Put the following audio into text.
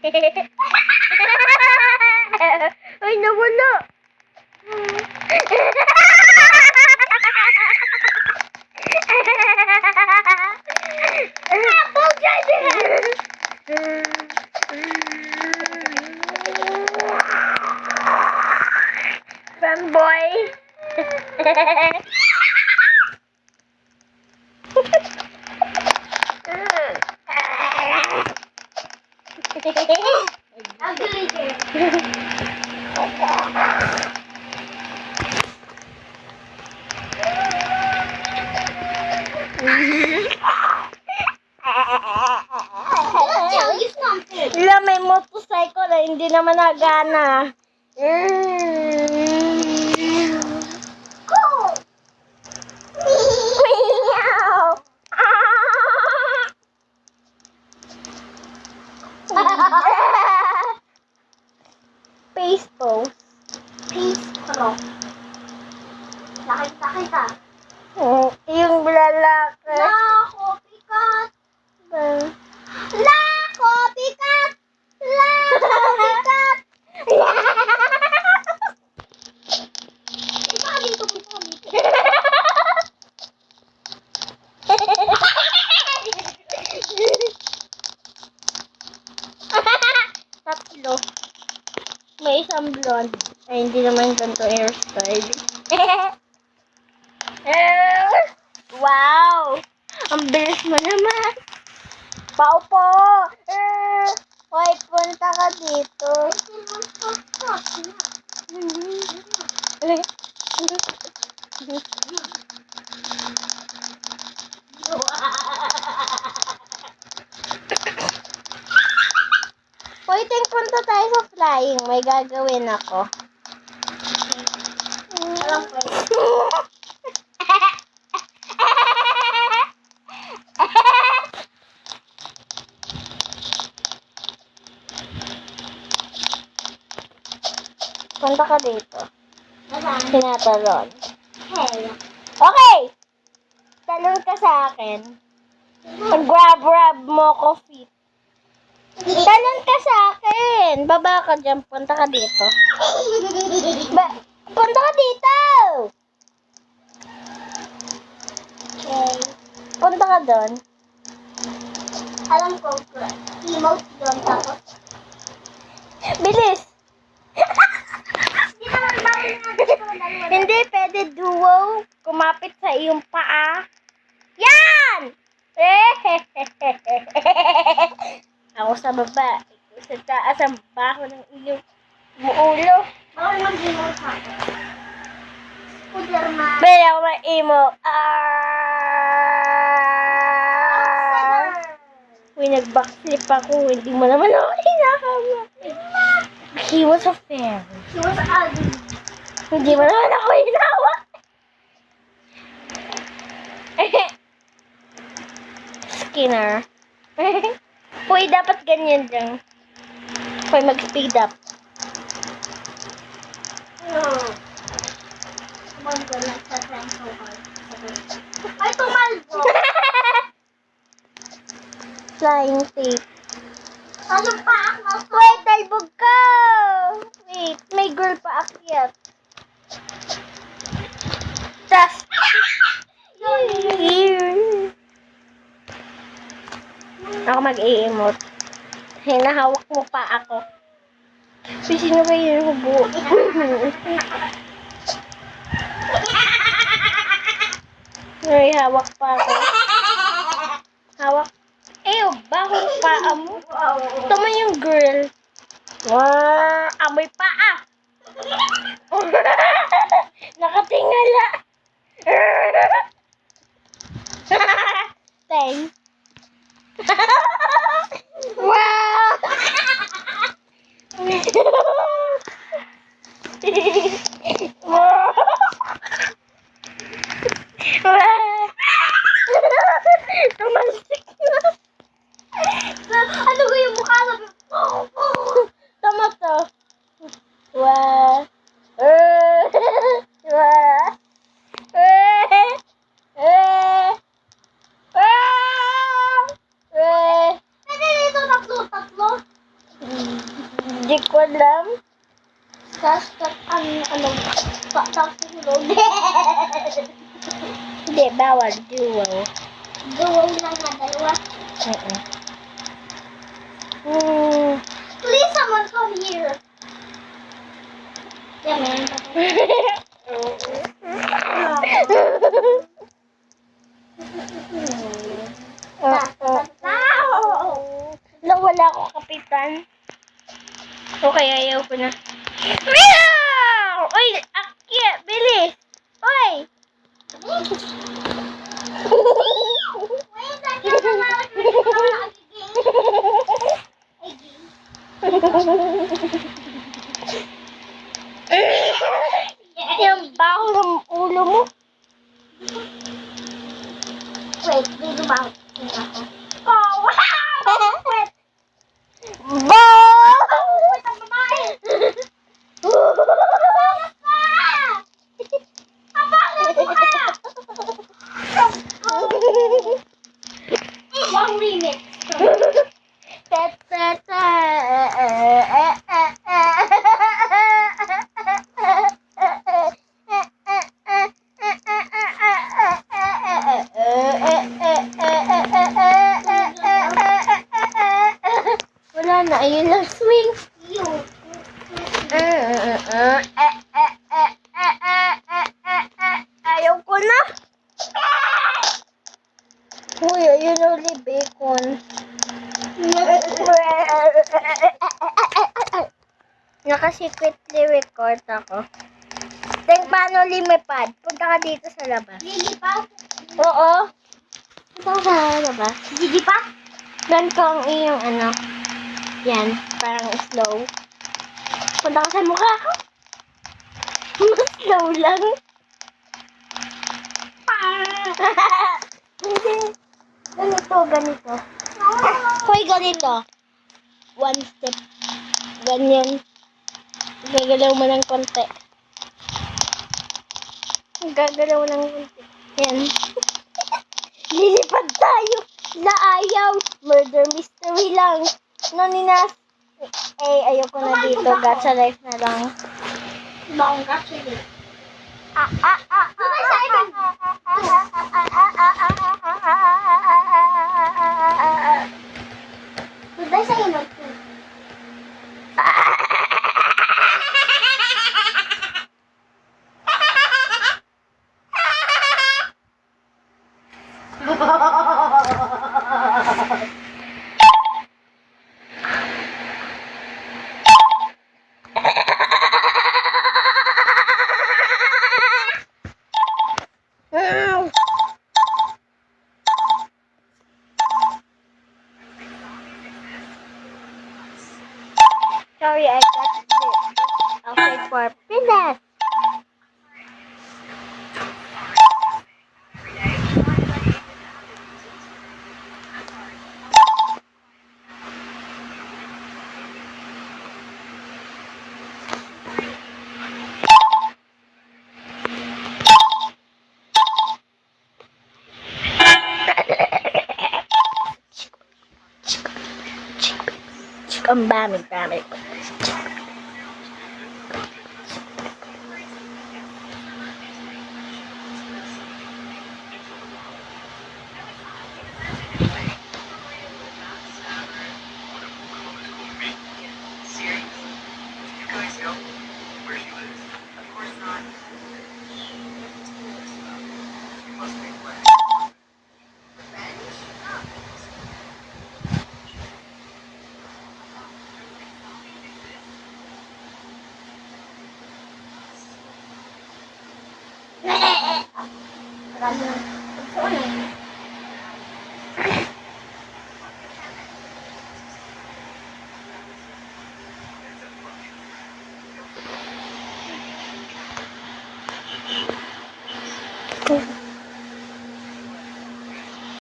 Ay, nawala. Apple Dragon! Fanboy! Wala, may motorcycle na hindi naman nagana. Meow. Face pose. Peace pro. Nakita. Yung lalaki. La, copycat. La, copycat. La, copycat. Isa dito. Tatlo. May isang blonde. Ay, hindi naman ganito hairstyle. Wow! Ang bilis mo naman. Pao po! Hoy, punta ka dito. Hoy, ting punta tayo sa flying. May gagawin ako. Alam ko eh. Punta ka dito. Nasaan? Tinatalon. Hey. Okay! Talon ka sa akin. Pag-grab mo ko feet. Talon ka sa akin. Baba ka dyan. Punta ka dito. Punta ka dito! Okay. Punta ka doon. Alam ko, emote doon tapos. Bilis! Hindi naman bakit nga dito dalawa. Hindi pwede duo. Kumapit sa iyong paa. Yan! Ako sa baba. Ikaw sa taas ang baho ng iyong ulo. Bawal mag-emote sa akin. Spiderman. Pwede ako ma-emo. Uy, nag-backflip ako. Hindi mo naman ako hinahama. He was a fairy. She was ugly. Hindi mo naman ako hinawa. Skinner. Uy, dapat ganyan lang. Uy, mag-speed up. Tumalbo lang sa trying so hard. Ay, tumalbo! Flying tape. Ano pa ako? Wait, talbog ka! Wait, may girl pa akyat. Tas! Ako mag-i-emote. Hinahawak mo pa ako. Sino ba yung hubo? Ay, hawak pa ako. Hawak. Ew, bahong paa mo. Tama yung girl. Wow, amoy paa. Nakatingala. Thanks. Wow! Tumalsik na. Ano ko yung mukha? Sabi, Tama to. Wow. Wow. alam. Tapos, tapos hulog. Hindi, bawal. Duo. Duwag lang na dalawa. Please, someone come here. Yeah, man. Nawala ako, kapitan. Okay, ayaw ko na. Meow! Uy, akya, bilis! Uy! Wait, I can't allow it to Yung baho ng ulo mo. Wait, dito ba? Oh, wow! Wait, Baho! wait, ang babae! Bakit ka? Ang bakit mo ka? One remix. Wala na, ayun lang swing. You. Ayaw ko na. Uy, ayun ulit bacon. Naka-secretly record ako. Then, paano limipad? Punta ka dito sa labas. Gigi pa? Oo. Punta ka sa labas. Gigi pa? Doon ko ang iyong ano. Yan, parang slow. Punta ka sa mukha ko. Mas slow lang. Hindi. Ganito. Hoy, ganito. One step. Ganyan. Gagalaw mo ng konti. Gagalaw mo ng konti. Yan. Lilipad tayo. Na ayaw. Murder mystery lang. Naninas. Ayoko na dito. Gacha life na lang. Bawang kasi. Goodbye sa inot ko. Sorry, I got this. Okay, for peanuts. Ang dami. Marami.